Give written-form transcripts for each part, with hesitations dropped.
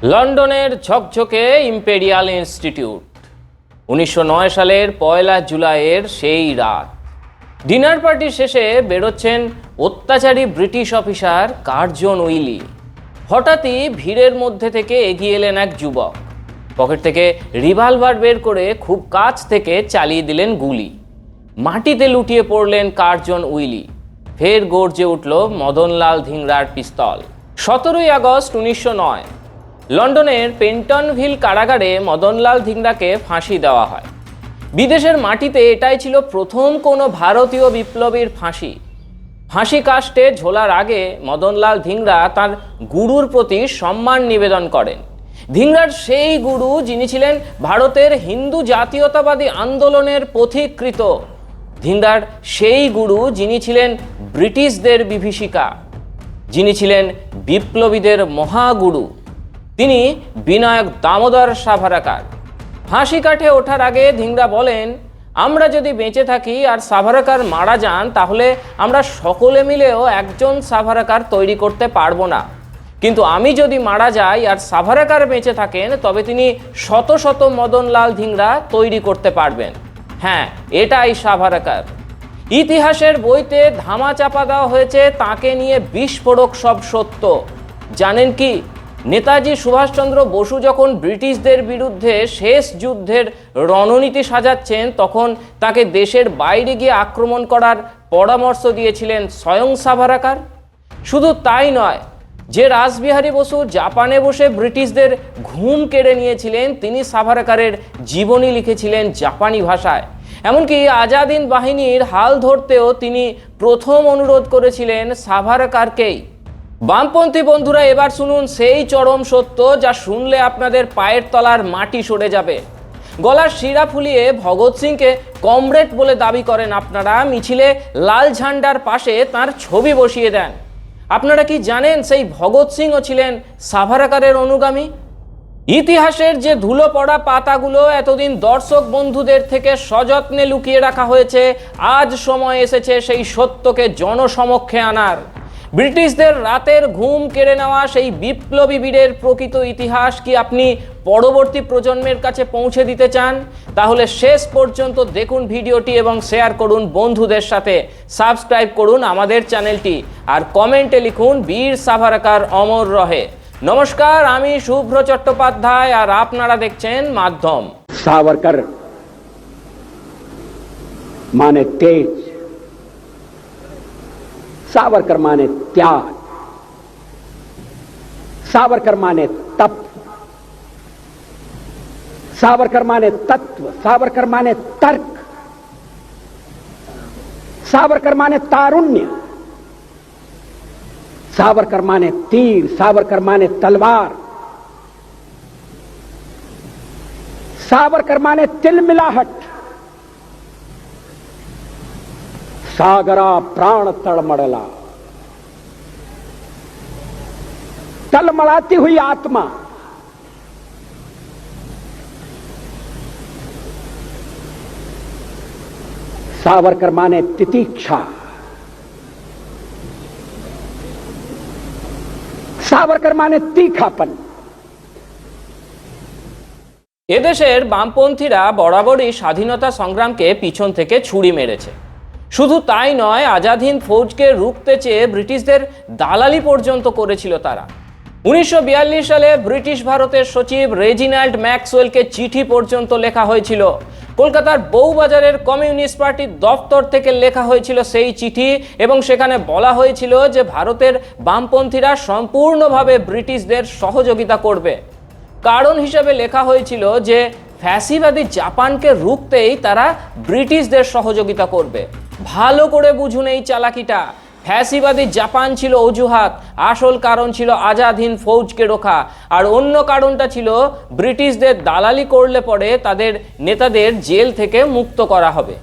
লন্ডনের ঝকঝকে imperial institute 1909 সালের 1 জুলাইয়ের সেই রাত ডিনার পার্টি শেষে বেরোচ্ছেন অত্যাচারী ব্রিটিশ অফিসার কার্জন উইলি। হঠাৎই ভিড়ের মধ্যে থেকে এগিয়ে এলেন এক যুবক। পকেট থেকে রিভলভার বের করে খুব কাছ থেকে চালিয়ে দিলেন গুলি। মাটিতে লুটিয়ে পড়লেন কার্জন উইলি। ফের গর্জে উঠল মদনলাল ধিংরার পিস্তল। 17 আগস্ট 1909 লন্ডনের পেন্টনভিল কারাগারে মদনলাল ধিংরাকে ফাঁসি দেওয়া হয়। বিদেশের মাটিতে এটাই ছিল প্রথম কোনো ভারতীয় বিপ্লবীর ফাঁসি। ফাঁসি কাস্টে ঝোলার আগে মদনলাল ধিংরা তার গুরুর প্রতি সম্মান নিবেদন করেন। ধিংরার সেই গুরু যিনি ছিলেন ভারতের হিন্দু জাতীয়তাবাদী আন্দোলনের পথিকৃত। ধিংরার সেই গুরু যিনি ছিলেন ব্রিটিশদের বিভীষিকা, যিনি ছিলেন বিপ্লবীদের মহাগুরু, তিনি বিনায়ক দামোদর সাভারকার। ফাঁসি কাঠে ওঠার আগে ধিংরা বলেন, আমরা যদি বেঁচে থাকি আর সাভারকার মারা যান তাহলে আমরা সকলে মিলেও একজন সাভারকার তৈরি করতে পারবো না, কিন্তু আমি যদি মারা যাই আর সাভারকার বেঁচে থাকেন তবে তিনি শত শত মদনলাল ধিংরা তৈরি করতে পারবেন। হ্যাঁ, এটাই সাভারকার। ইতিহাসের বইতে ধামা চাপা দেওয়া হয়েছে তাকে নিয়ে বিস্ফোরক সব সত্য। জানেন কি, নেতাজি সুভাষচন্দ্র বসু যখন ব্রিটিশদের বিরুদ্ধে শেষ যুদ্ধের রণনীতি সাজাচ্ছেন তখন তাকে দেশের বাইরে গিয়ে আক্রমণ করার পরামর্শ দিয়েছিলেন স্বয়ং সাভারকার। শুধু তাই নয়, যে রাসবিহারী বসু জাপানে বসে ব্রিটিশদের ঘুম কেড়ে নিয়েছিলেন তিনি সাভারকারের জীবনী লিখেছিলেন জাপানি ভাষায়। এমনকি আজাদ হিন্দ বাহিনীর হাল ধরতেও তিনি প্রথম অনুরোধ করেছিলেন সাভারকারকেই। বামপন্থী বন্ধুরা, এবার শুনুন সেই চরম সত্য যা শুনলে আপনাদের পায়ের তলার মাটি সরে যাবে। গলার শিরা ফুলিয়ে ভগৎ সিংকে কমরেড বলে দাবি করেন আপনারা, মিছিলে লাল ঝান্ডার পাশে তার ছবি বসিয়ে দেন। আপনারা কি জানেন সেই ভগৎ সিংও ছিলেন সাভারকারের অনুগামী? ইতিহাসের যে ধুলো পড়া পাতাগুলো এতদিন দর্শক বন্ধুদের থেকে সযত্নে লুকিয়ে রাখা হয়েছে, আজ সময় এসেছে সেই সত্যকে জনসমক্ষে আনার। ব্রিটিশদের রাতের ঘুম কেড়ে নেওয়া সেই বিপ্লবী বীরের প্রকৃত ইতিহাস কি আপনি পরবর্তী প্রজন্মের কাছে পৌঁছে দিতে চান? তাহলে শেষ পর্যন্ত দেখুন ভিডিওটি এবং শেয়ার করুন বন্ধুদের সাথে। সাবস্ক্রাইব করুন আমাদের চ্যানেলটি আর কমেন্টে লিখুন বীর সাভারকার অমর রহে। নমস্কার, আমি শুভ্র চট্টোপাধ্যায় আর আপনারা দেখছেন মাধ্যম। सावरकर माने तेज, सावरकर माने त्याग, सावरकर माने तप, सावरकर माने तत्व, सावरकर माने तर्क, सावरकर माने तारुण्य, सावरकर माने तीर, सावरकर माने तलवार, सावरकर माने तिलमिलाहट, सागरा प्राण तड़मड़ला, तलमड़ाती हुई आत्मा, सावरकर माने तितीक्षा, सावरकर माने तीखापन। এদেশের বামপন্থীরা বরাবরই স্বাধীনতা সংগ্রামকে পিছন থেকে ছুরি মেরেছে। শুধু তাই নয়, আজাদ হিন্দ ফৌজকে রুখতে চেয়ে ব্রিটিশদের দালালি পর্যন্ত করেছিল তারা। 1942 সালে ব্রিটিশ ভারতের সচিব রেজিনাল্ড ম্যাক্সওয়েলকে চিঠি পর্যন্ত লেখা হয়েছিল। কলকাতার বউবাজারের কমিউনিস্ট পার্টির দপ্তর থেকে লেখা হয়েছিল সেই চিঠি এবং সেখানে বলা হয়েছিল যে ভারতের বামপন্থীরা সম্পূর্ণভাবে ব্রিটিশদের সহযোগিতা করবে। কারণ হিসেবে লেখা হয়েছিল যে ফ্যাসিবাদী জাপানকে রুখতেই তারা ব্রিটিশদের সহযোগিতা করবে। ভালো করে বুঝুন এই চালাকিটা। ফ্যাসিবাদী জাপান ছিল অজুহাত, আসল কারণ ছিল আজাদ হিন্দ ফৌজকে রোখা, আর অন্য কারণটা ছিল ব্রিটিশদের দালালি করলে পরে তাদের নেতাদের জেল থেকে মুক্ত করা হবে।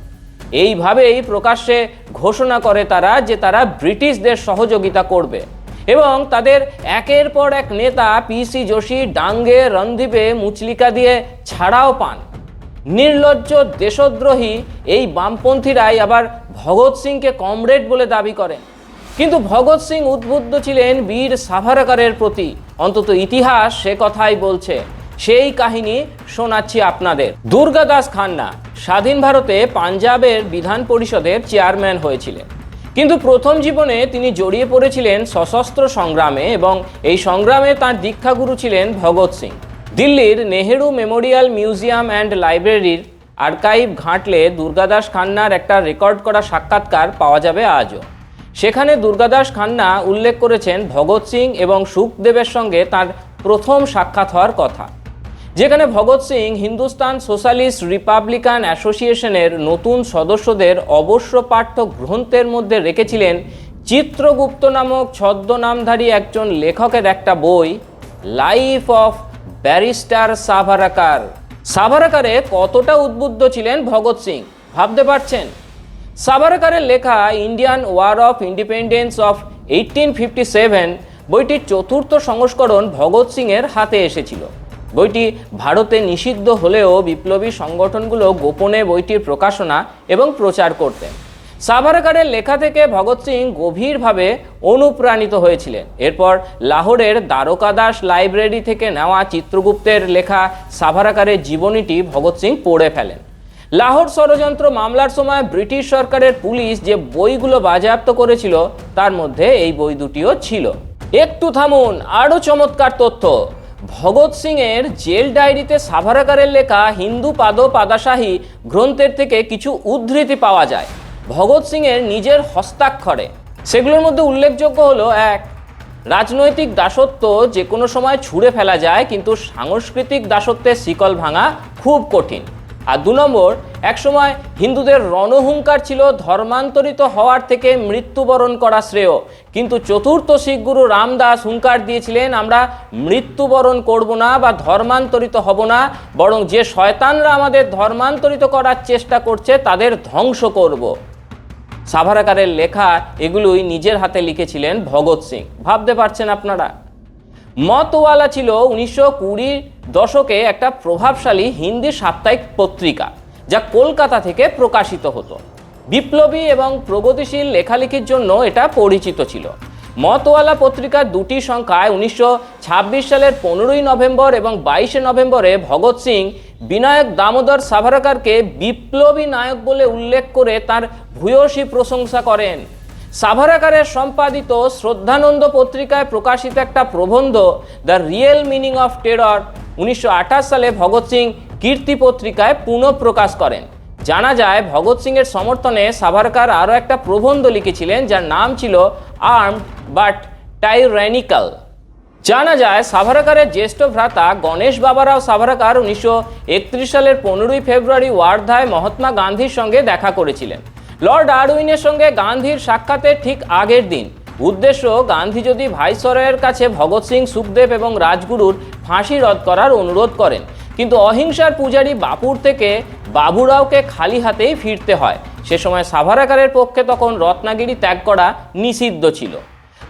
এইভাবেই প্রকাশ্যে ঘোষণা করে তারা যে তারা ব্রিটিশদের সহযোগিতা করবে এবং তাদের একের পর এক নেতা পিসি যোশী ডাঙ্গে রণদ্বীপে মুচলিকা দিয়ে ছাড়াও পান। নির্লজ্জ দেশদ্রোহী এই বামপন্থীরাই আবার ভগৎ সিংকে কমরেড বলে দাবি করেন। কিন্তু ভগৎ সিং উদ্বুদ্ধ ছিলেন বীর সাভারকারের প্রতি। অন্তত ইতিহাস সে কথাই বলছে। সেই কাহিনী শোনাচ্ছি আপনাদের। দুর্গাদাস খান্না স্বাধীন ভারতে পাঞ্জাবের বিধান পরিষদের চেয়ারম্যান হয়েছিলেন, কিন্তু প্রথম জীবনে তিনি জড়িয়ে পড়েছিলেন সশস্ত্র সংগ্রামে এবং এই সংগ্রামে তার দীক্ষাগুরু ছিলেন ভগৎ সিং। দিল্লির নেহেরু মেমোরিয়াল মিউজিয়াম অ্যান্ড লাইব্রেরির আর্কাইভ ঘাঁটলে দুর্গাদাস খান্নার একটা রেকর্ড করা সাক্ষাৎকার পাওয়া যাবে আজও। সেখানে দুর্গাদাস খান্না উল্লেখ করেছেন ভগৎ সিং এবং সুখদেবের সঙ্গে তার প্রথম সাক্ষাৎ হওয়ার কথা, যেখানে ভগৎ সিং হিন্দুস্তান সোশ্যালিস্ট রিপাবলিকান অ্যাসোসিয়েশনের নতুন সদস্যদের অবশ্য পাঠ্য গ্রন্থের মধ্যে রেখেছিলেন চিত্রগুপ্ত নামক ছদ্মনামধারী একজন লেখকের একটা বই, লাইফ অফ ব্যারিস্টার সাভারকার। সাভারকারে কতটা উদ্বুদ্ধ ছিলেন ভগৎ সিং ভাবতে পারছেন? সাভারকারের লেখা Indian war of independence of 1857 বইটির চতুর্থ সংস্করণ ভগৎ সিংয়ের হাতে এসেছিল। বইটি ভারতে নিষিদ্ধ হলেও বিপ্লবী সংগঠনগুলো গোপনে বইটির প্রকাশনা এবং প্রচার করতেন। সাভারকারের লেখা থেকে ভগৎ সিং গভীরভাবে অনুপ্রাণিত হয়েছিলেন। এরপর লাহোরের দ্বারকাদাস লাইব্রেরি থেকে নেওয়া চিত্রগুপ্তের লেখা সাভারকারের জীবনীটি ভগৎ সিং পড়ে ফেলেন। লাহোর ষড়যন্ত্র মামলার সময় ব্রিটিশ সরকারের পুলিশ যে বইগুলো বাজেয়াপ্ত করেছিল তার মধ্যে এই বই দুটিও ছিল। একটু থামুন, আরও চমৎকার তথ্য। ভগৎ সিংয়ের জেল ডায়েরিতে সাভারকারের লেখা হিন্দু পাদশাহী গ্রন্থের থেকে কিছু উদ্ধৃতি পাওয়া যায় ভগৎ সিংয়ের নিজের হস্তাক্ষরে। সেগুলোর মধ্যে উল্লেখযোগ্য হলো: 1, রাজনৈতিক দাসত্ব যে কোনো সময় ছুঁড়ে ফেলা যায়, কিন্তু সাংস্কৃতিক দাসত্বের শিকল ভাঙা খুব কঠিন। আর 2 নম্বর, একসময় হিন্দুদের রণহুঙ্কার ছিল ধর্মান্তরিত হওয়ার থেকে মৃত্যুবরণ করা শ্রেয়, কিন্তু চতুর্থ শিখ গুরু রামদাস হুঙ্কার দিয়েছিলেন, আমরা মৃত্যুবরণ করব না বা ধর্মান্তরিত হব না, বরং যে শয়তানরা আমাদের ধর্মান্তরিত করার চেষ্টা করছে তাদের ধ্বংস করব। সাভারকারের লেখা এগুলোই নিজের হাতে লিখেছিলেন ভগৎ সিং। ভাবতে পারছেন আপনারা? মতওয়ালা ছিল 1920 দশকে একটা প্রভাবশালী হিন্দি সাপ্তাহিক পত্রিকা, যা কলকাতা থেকে প্রকাশিত হতো। বিপ্লবী এবং প্রগতিশীল লেখালেখির জন্য এটা পরিচিত ছিল। মতওয়ালা পত্রিকার 2টি সংখ্যায় 1926 সালের 15ই নভেম্বর এবং 22শে নভেম্বরে ভগৎ সিং বিনায়ক দামোদর সাভারকারকে বিপ্লবী নায়ক বলে উল্লেখ করে তার ভূয়সী প্রশংসা করেন। সাভারকারের সম্পাদিত শ্রদ্ধানন্দ পত্রিকায় প্রকাশিত একটা প্রবন্ধ, the real meaning of terror, 1928 সালে ভগৎ সিং কীর্তি পত্রিকায় পুনঃপ্রকাশ করেন। জানা যায় ভগৎ সিংয়ের সমর্থনে সাভারকার আরও একটা প্রবন্ধ লিখেছিলেন যার নাম ছিল আর্মড বাট টাইরানিক্যাল। জানা যায় সাভারকারের জ্যেষ্ঠ ভ্রাতা গণেশ বাবারাও সাভারকার 1931 সালের 15ই ফেব্রুয়ারি ওয়ার্ধায় মহাত্মা গান্ধীর সঙ্গে দেখা করেছিলেন। লর্ড আরউইনের সঙ্গে গান্ধীর সাক্ষাতের ঠিক আগের দিন। উদ্দেশ্য, গান্ধী যদি ভাইসরয়ের কাছে ভগৎ সিং, সুখদেব এবং রাজগুরুর ফাঁসি রদ করার অনুরোধ করেন, কিন্তু অহিংসার পূজারী বাপুর থেকে বাবুরাওকে খালি হাতেই ফিরতে হয়। সে সময় সাভারকারের পক্ষে তখন রত্নাগিরি ত্যাগ করা নিষিদ্ধ ছিল।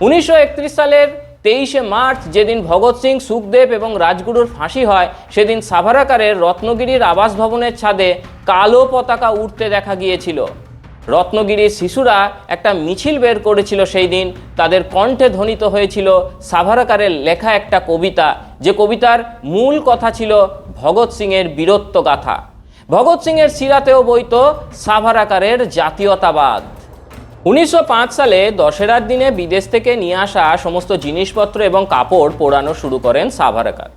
1931 সালের 23শে মার্চ, যেদিন ভগৎ সিং, সুখদেব এবং রাজগুরুর ফাঁসি হয়, সেদিন সাভারকারের রত্নগিরির আবাসভবনের ছাদে কালো পতাকা উঠতে দেখা গিয়েছিল। রত্নগিরির শিশুরা একটা মিছিল বের করেছিল সেই দিন। তাদের কণ্ঠে ধ্বনিত হয়েছিল সাভারকারের লেখা একটা কবিতা, যে কবিতার মূল কথা ছিল ভগৎ সিংয়ের বীরত্ব গাথা। ভগৎ সিংয়ের সিরাতেও বইত সাভারকারের জাতীয়তাবাদ। 1905 সালে দশেরার দিনে বিদেশ থেকে নিয়ে আসা সমস্ত জিনিসপত্র এবং কাপড় পোড়ানো শুরু করেন সাভারকার।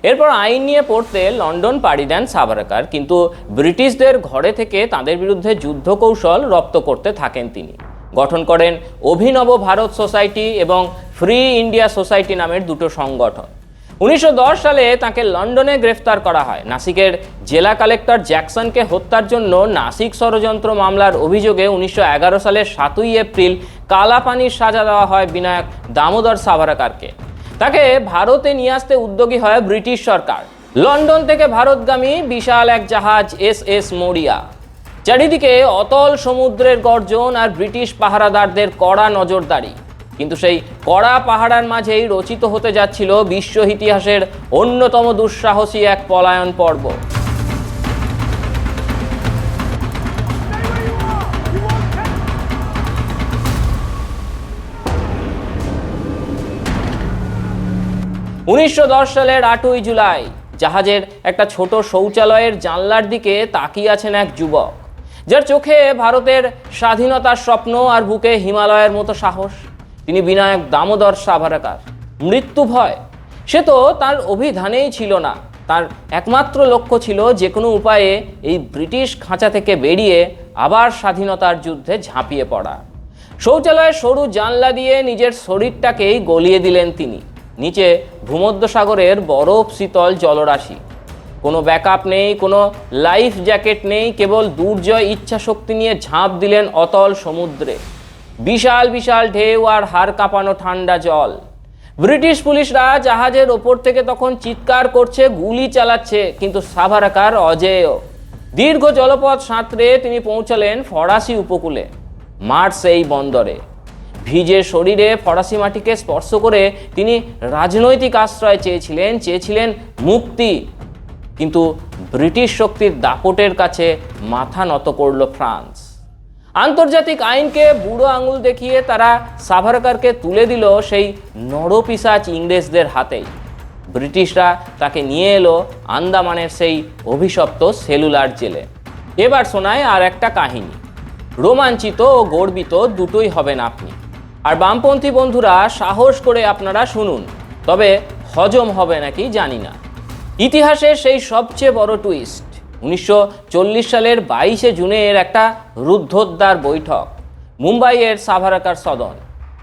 এরপর আইন নিয়ে পড়তে লন্ডন পাড়ি দেন সাভারকার, কিন্তু ব্রিটিশদের ঘরে থেকে তাদের বিরুদ্ধে যুদ্ধ কৌশল রপ্ত করতে থাকেন তিনি। গঠন করেন অভিনব ভারত সোসাইটি এবং ফ্রি ইন্ডিয়া সোসাইটি নামের 2টো সংগঠন। 1910 সালে তাকে লন্ডনে গ্রেফতার করা হয়। নাসিকের জেলা কালেক্টর জ্যাকসনকে হত্যার জন্য নাসিক ষড়যন্ত্র মামলার অভিযোগে 1911 সালের 7ই এপ্রিল কালাপানির সাজা দেওয়া হয় বিনায়ক দামোদর সাভারকারকে। তাকে ভারতে নিয়ে আসতে উদ্যোগী হয় ব্রিটিশ সরকার। লন্ডন থেকে ভারতগামী বিশাল এক জাহাজ SS মরিয়া। চারিদিকে অতল সমুদ্রের গর্জন আর ব্রিটিশ পাহারাদারদের কড়া নজরদারি। কিন্তু সেই কড়া পাহারার মাঝেই রচিত হতে যাচ্ছিল বিশ্ব ইতিহাসের অন্যতম দুঃসাহসী এক পলায়ন পর্ব। 1910 সালের 8ই জুলাই জাহাজের একটা ছোট শৌচালয়ের জানলার দিকে তাকিয়ে আছেন এক যুবক, যার চোখে ভারতের স্বাধীনতার স্বপ্ন আর বুকে হিমালয়ের মতো সাহস। তিনি বিনায়ক দামোদর সাভারকার। মৃত্যু ভয় সে তো তার অভিধানেই ছিল না। তার একমাত্র লক্ষ্য ছিল যে কোনো উপায়ে এই ব্রিটিশ খাঁচা থেকে বেরিয়ে আবার স্বাধীনতার যুদ্ধে ঝাঁপিয়ে পড়া। শৌচালয়ের সরু জানলা দিয়ে নিজের শরীরটাকেই গলিয়ে দিলেন তিনি। নিচে ভূমধ্যসাগরের বরফ শীতল জলরাশি। কোনো ব্যাকআপ নেই, কোনো লাইফ জ্যাকেট নেই, কেবল দুর্জয় ইচ্ছা শক্তি নিয়ে ঝাঁপ দিলেন অতল সমুদ্রে। বিশাল বিশাল ঢেউ আর হাড় কাঁপানো ঠান্ডা জল। ব্রিটিশ পুলিশরা জাহাজের ওপর থেকে তখন চিৎকার করছে, গুলি চালাচ্ছে, কিন্তু সাভারকার অজেয়। দীর্ঘ জলপথ সাঁতরে তিনি পৌঁছালেন ফরাসি উপকূলে, মার্সেই বন্দরে। ভিজে শরীরে ফরাসি মাটিকে স্পর্শ করে তিনি রাজনৈতিক আশ্রয় চেয়েছিলেন মুক্তি। কিন্তু ব্রিটিশ শক্তির দাপটের কাছে মাথা নত করল ফ্রান্স। আন্তর্জাতিক আইনকে বুড়ো আঙুল দেখিয়ে তারা সাভারকারকে তুলে দিল সেই নরপিশাচ ইংরেজদের হাতেই। ব্রিটিশরা তাকে নিয়ে এলো আন্দামানের সেই অভিশপ্ত সেলুলার জেলে। এবার শোনায় আর একটা কাহিনী। রোমাঞ্চিত ও গর্বিত দুটোই হবেন আপনি। আর বামপন্থী বন্ধুরা সাহস করে আপনারা শুনুন, তবে হজম হবে নাকি জানি না। ইতিহাসের সেই সবচেয়ে বড় টুইস্ট, 1940 সালের 22শে জুনের একটা রুদ্ধদ্বার বৈঠক, মুম্বাইয়ের সাভারকার সদন।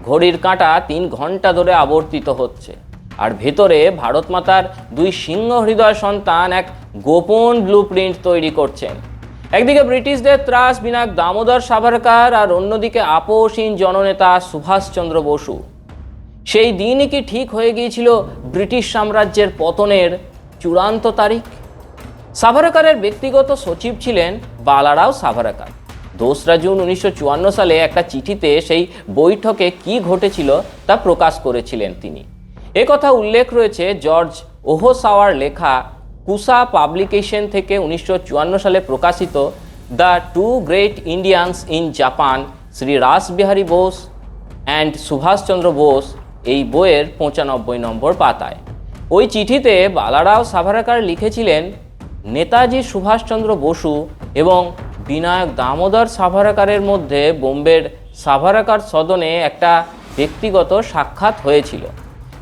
ঘড়ির কাঁটা 3 ঘন্টা ধরে আবর্তিত হচ্ছে, আর ভেতরে ভারত মাতার 2 সিংহ হৃদয় সন্তান এক গোপন ব্লুপ্রিন্ট তৈরি করছেন। একদিকে ব্রিটিশদের ত্রাস বিনায়ক দামোদর সাভারকার, আর অন্যদিকে আপোষহীন জননেতা সুভাষচন্দ্র বসু। সেই দিনই কি ঠিক হয়ে গিয়েছিল ব্রিটিশ সাম্রাজ্যের পতনের চূড়ান্ত তারিখ? সাভারকারের ব্যক্তিগত সচিব ছিলেন বালারাও সাভারকার। 2রা জুন 1954 সালে একটা চিঠিতে সেই বৈঠকে কি ঘটেছিল তা প্রকাশ করেছিলেন তিনি। একথা উল্লেখ রয়েছে জর্জ ওহসাওয়ার লেখা কুসা পাবলিকেশন থেকে 1954 সালে প্রকাশিত the 2 great Indians in Japan, Shri Rashbehari Bose and Subhaschandra Bose, এই বইয়ের 95 নম্বর পাতায়। ওই চিঠিতে বালারাও সাভারকার লিখেছিলেন, নেতাজি সুভাষচন্দ্র বসু এবং বিনায়ক দামোদর সাভারকারের মধ্যে বোম্বের সাভারকার সদনে একটা ব্যক্তিগত সাক্ষাৎ হয়েছিল।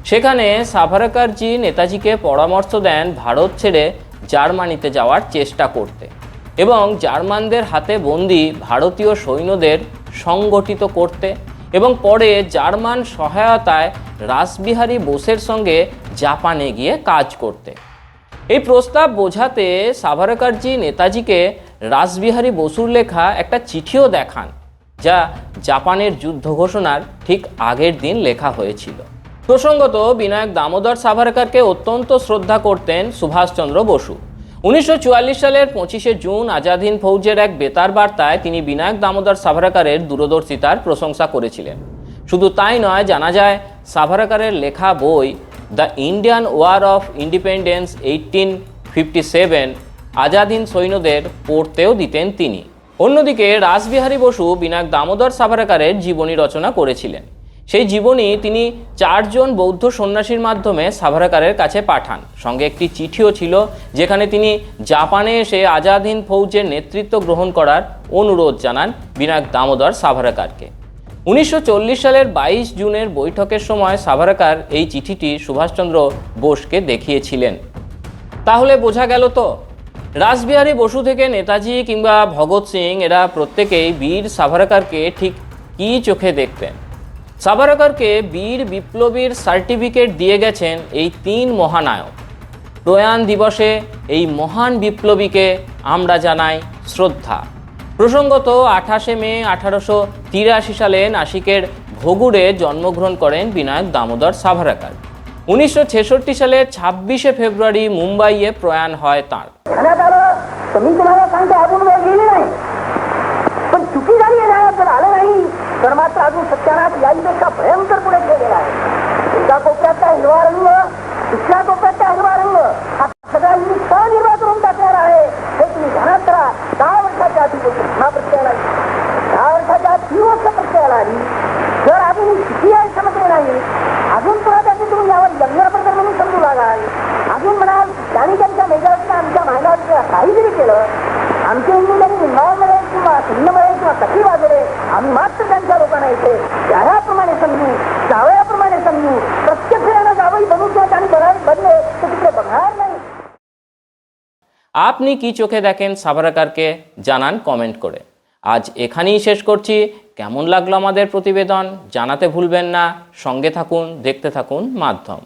সেখানে সাভারকারজি নেতাজিকে পরামর্শ দেন ভারত ছেড়ে জার্মানিতে যাওয়ার চেষ্টা করতে এবং জার্মানদের হাতে বন্দি ভারতীয় সৈন্যদের সংগঠিত করতে, এবং পরে জার্মান সহায়তায় রাসবিহারী বোসের সঙ্গে জাপানে গিয়ে কাজ করতে। এই প্রস্তাব বোঝাতে সাভারকারজি নেতাজিকে রাসবিহারী বসুর লেখা একটা চিঠিও দেখান, যা জাপানের যুদ্ধ ঘোষণার ঠিক আগের দিন লেখা হয়েছিল। প্রসঙ্গত, বিনায়ক দামোদর সাভারকারকে অত্যন্ত শ্রদ্ধা করতেন সুভাষচন্দ্র বসু। 1944 সালের 25শে জুন আজাদ হিন্দ ফৌজের এক বেতার বার্তায় তিনি বিনায়ক দামোদর সাভারকারের দূরদর্শিতার প্রশংসা করেছিলেন। শুধু তাই নয়, জানা যায় সাভারকারের লেখা বই the Indian war of independence 1857 Azad Hind সৈন্যদের পড়তেও দিতেন তিনি। অন্যদিকে রাসবিহারী বসু বিনায়ক দামোদর সাভারকারের জীবনী রচনা করেছিলেন। সেই জীবনী তিনি 4 জন বৌদ্ধ সন্ন্যাসীর মাধ্যমে সাভারকারের কাছে পাঠান। সঙ্গে একটি চিঠিও ছিল, যেখানে তিনি জাপানে এসে আজাদ হিন্দ ফৌজের নেতৃত্ব গ্রহণ করার অনুরোধ জানান বিনায়ক দামোদর সাভারকারকে। 1940 সালের 22 জুনের বৈঠকের সময় সাভারকার এই চিঠিটি সুভাষচন্দ্র বোসকে দেখিয়েছিলেন। তাহলে বোঝা গেল তো, রাসবিহারী বসু থেকে নেতাজি কিংবা ভগৎ সিং, এরা প্রত্যেকেই বীর সাভারকারকে ঠিক কী চোখে দেখতেন। সাভারকারকে বীর বিপ্লবীর সার্টিফিকেট দিয়ে গেছেন এই 3 মহানায়ক। প্রয়াণ দিবসে এই মহান বিপ্লবীকে আমরা জানাই শ্রদ্ধা। প্রসঙ্গত, 28শে মে 1883 সালে নাসিকের ভগুড়ে জন্মগ্রহণ করেন বিনায়ক দামোদর সাভারকার। 1966 সালের 26শে ফেব্রুয়ারি মুম্বাইয়ে प्रयाण হয় तार। पण चुकी झाली आहे ना, तर आलं नाही तर मात्र अजून सत्यानाश याईपेक्षा भयंकर पुढे गेलेला आहे. एका कोपऱ्याचा हिरवा रंग, दुसऱ्या कोपऱ्याचा हिरवा रंग हा सगळा निर्वाह करून टाकणार आहे. हे तुम्ही ध्यानात करा. 10 वर्षाच्या आधी पुन्हा प्रत्ययाला 10 वर्षाच्या आत 3 वर्ष प्रत्ययाला जर अजून चुकी आहे समजले नाही, अजून पुन्हा त्याची तुम्ही यावर लग्न प्रकरण म्हणून समजू আপনি কি চোখে দেখেন সাভারকারকে জানান কমেন্ট করে। আজ এখানেই শেষ করছি। কেমন লাগলো আমাদের প্রতিবেদন জানাতে ভুলবেন না। সঙ্গে থাকুন, দেখতে থাকুন মাধ্যম।